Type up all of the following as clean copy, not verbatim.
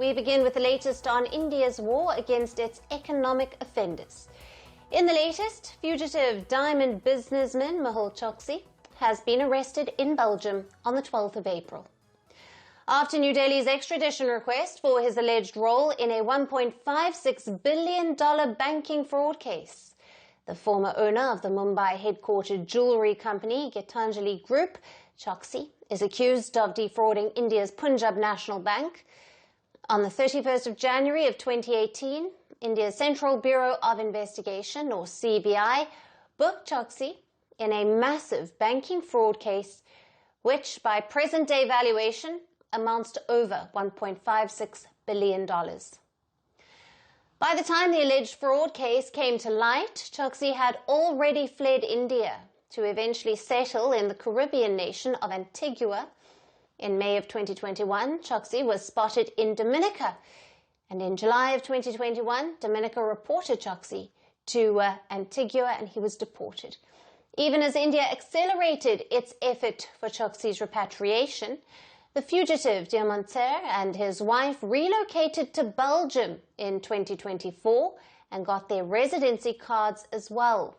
We begin with the latest on India's war against its economic offenders. In the latest, fugitive diamond businessman Mehul Choksi has been arrested in Belgium on the 12th of April. After New Delhi's extradition request for his alleged role in a $1.56 billion banking fraud case, the former owner of the Mumbai-headquartered jewellery company Gitanjali Group, Choksi, is accused of defrauding India's Punjab National Bank. On the 31st of January of 2018, India's Central Bureau of Investigation, or CBI, booked Choksi in a massive banking fraud case, which by present-day valuation amounts to over $1.56 billion. By the time the alleged fraud case came to light, Choksi had already fled India to eventually settle in the Caribbean nation of Antigua. In May of 2021, Choksi was spotted in Dominica, and in July of 2021, Dominica reported Choksi to Antigua and he was deported. Even as India accelerated its effort for Choksi's repatriation, the fugitive diamantaire and his wife relocated to Belgium in 2024 and got their residency cards as well.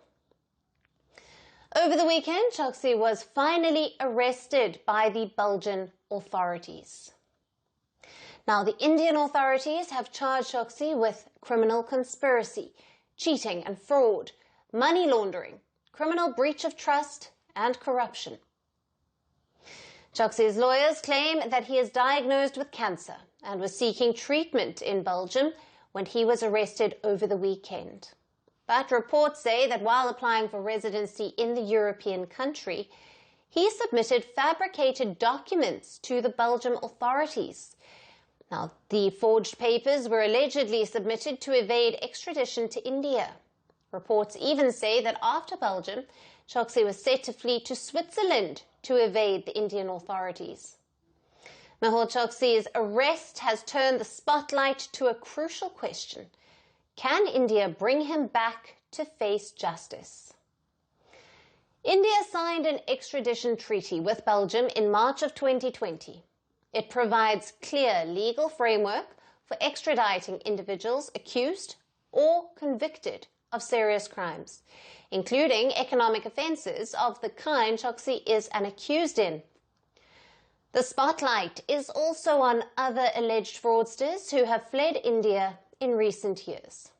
Over the weekend, Choksi was finally arrested by the Belgian authorities. Now, the Indian authorities have charged Choksi with criminal conspiracy, cheating and fraud, money laundering, criminal breach of trust and corruption. Choksi's lawyers claim that he is diagnosed with cancer and was seeking treatment in Belgium when he was arrested over the weekend. But reports say that while applying for residency in the European country, he submitted fabricated documents to the Belgian authorities. Now, the forged papers were allegedly submitted to evade extradition to India. Reports even say that after Belgium, Choksi was set to flee to Switzerland to evade the Indian authorities. Mehul Choksi's arrest has turned the spotlight to a crucial question. Can India bring him back to face justice? India signed an extradition treaty with Belgium in March of 2020. It provides clear legal framework for extraditing individuals accused or convicted of serious crimes, including economic offences of the kind Choksi is an accused in. The spotlight is also on other alleged fraudsters who have fled India in recent years.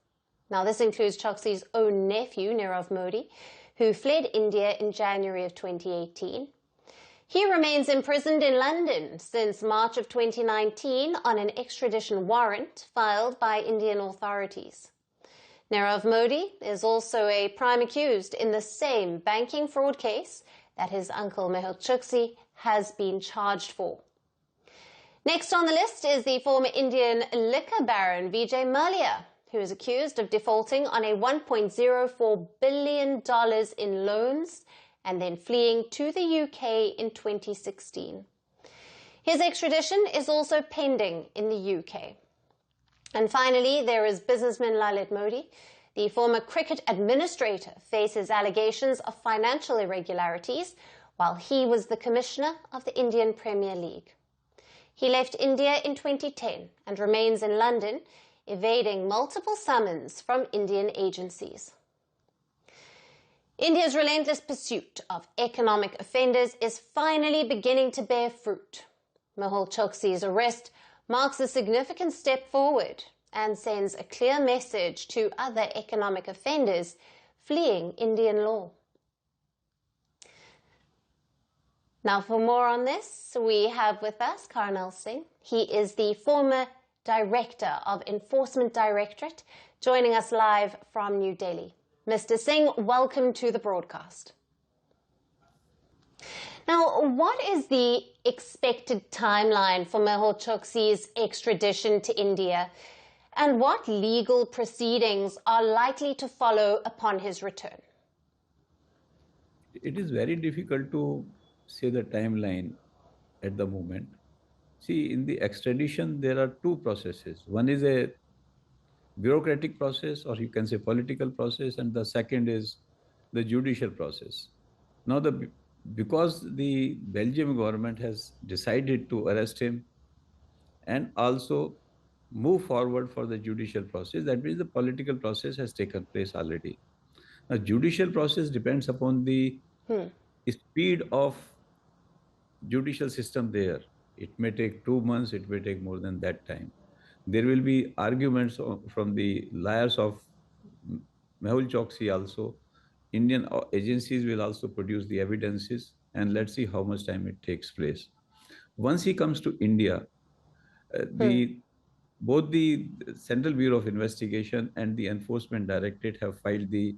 Now, this includes Choksi's own nephew, Nirav Modi, who fled India in January of 2018. He remains imprisoned in London since March of 2019 on an extradition warrant filed by Indian authorities. Nirav Modi is also a prime accused in the same banking fraud case that his uncle Mehul Choksi has been charged for. Next on the list is the former Indian liquor baron Vijay Mallya, who is accused of defaulting on a $1.04 billion in loans and then fleeing to the UK in 2016. His extradition is also pending in the UK. And finally, there is businessman Lalit Modi. The former cricket administrator faces allegations of financial irregularities while he was the commissioner of the Indian Premier League. He left India in 2010 and remains in London, evading multiple summons from Indian agencies. India's relentless pursuit of economic offenders is finally beginning to bear fruit. Mehul Choksi's arrest marks a significant step forward and sends a clear message to other economic offenders fleeing Indian law. Now, for more on this, we have with us Karnal Singh. He is the former Director of Enforcement Directorate, joining us live from New Delhi. Mr. Singh, welcome to the broadcast. Now, what is the expected timeline for Mehul Choksi's extradition to India, and what legal proceedings are likely to follow upon his return? It is very difficult to say the timeline at the moment. See, in the extradition, there are two processes. One is a bureaucratic process, or you can say political process, and the second is the judicial process. Now, because the Belgium government has decided to arrest him and also move forward for the judicial process. That means the political process has taken place already. Now, judicial process depends upon the speed of judicial system there. It may take 2 months, it may take more than that time. There will be arguments from the lawyers of Mehul Choksi also. Indian agencies will also produce the evidences, and let's see how much time it takes place. Once he comes to India, both the Central Bureau of Investigation and the Enforcement Directorate have filed the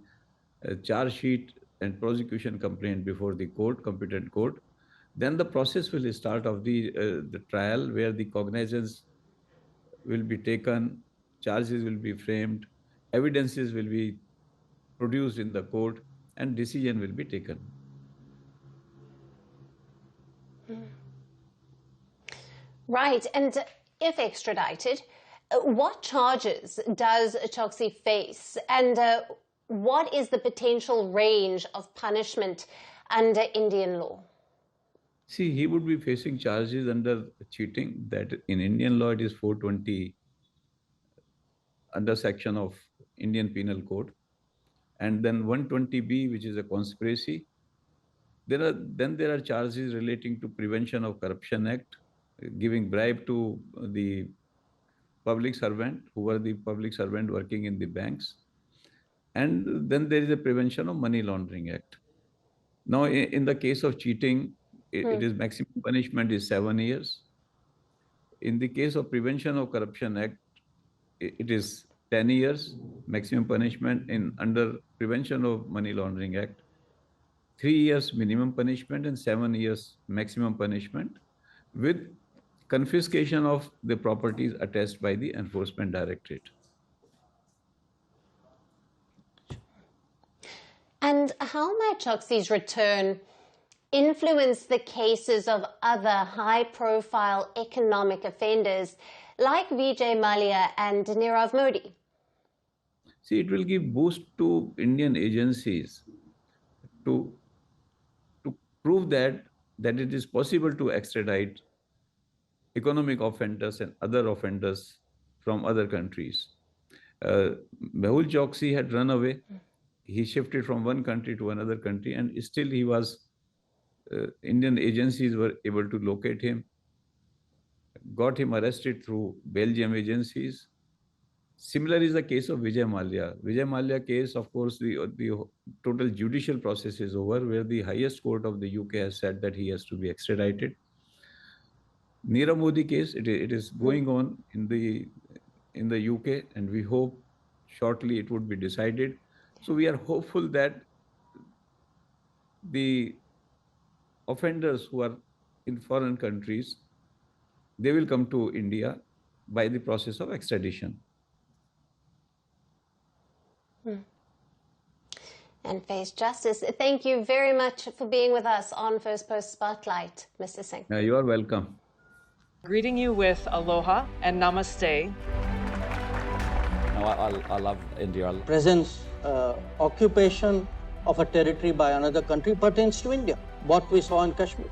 charge sheet and prosecution complaint before the court, competent court. Then the process will start of the trial, where the cognizance will be taken, charges will be framed, evidences will be produced in the court, and decision will be taken. Right, and if extradited, what charges does Choksi face, and what is the potential range of punishment under Indian law? See, he would be facing charges under cheating. That in Indian law it is 420 under section of Indian Penal Code, and then 120B, which is a conspiracy. There are charges relating to Prevention of Corruption Act, giving bribe to the public servant, who were the public servant working in the banks. And then there is a Prevention of Money Laundering Act. Now, in the case of cheating, it is maximum punishment is 7 years. In the case of Prevention of Corruption Act, it is 10 years maximum punishment. Under Prevention of Money Laundering Act, 3 years minimum punishment and 7 years maximum punishment, with confiscation of the properties attached by the Enforcement Directorate. And how might Choksi's return influence the cases of other high-profile economic offenders like Vijay Mallya and Nirav Modi? See, it will give boost to Indian agencies to prove that it is possible to extradite economic offenders and other offenders from other countries. Mehul Choksi had run away. He shifted from one country to another country, and still he was, Indian agencies were able to locate him, got him arrested through Belgium agencies. Similar is the case of Vijay Mallya. Vijay Mallya case, of course, the total judicial process is over, where the highest court of the UK has said that he has to be extradited. Nirav Modi case, it is going on in the UK, and we hope shortly it would be decided. So we are hopeful that the offenders who are in foreign countries, they will come to India by the process of extradition. And face justice. Thank you very much for being with us on Firstpost Spotlight, Mr. Singh. You are welcome. Greeting you with aloha and namaste. No, I love India. Presence, occupation of a territory by another country pertains to India. What we saw in Kashmir.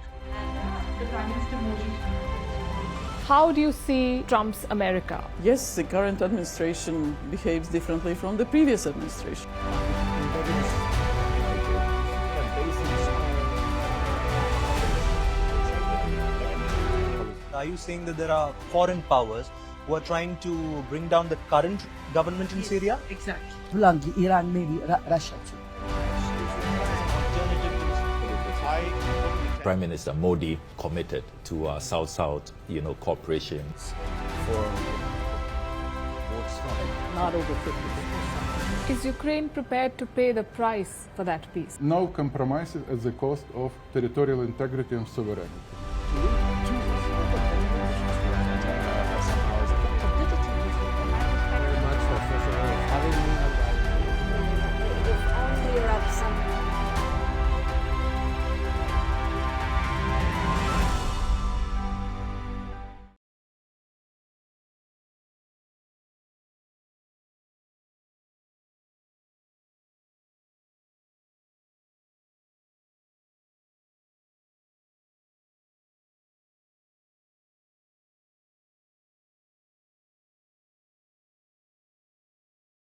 The Prime Minister Modi. How do you see Trump's America? Yes, the current administration behaves differently from the previous administration. Are you saying that there are foreign powers who are trying to bring down the current government in Syria? Exactly. Bluntly, Iran, maybe Russia too. Prime Minister Modi committed to South-South, cooperation. Not over 50%. Is Ukraine prepared to pay the price for that peace? No compromises at the cost of territorial integrity and sovereignty.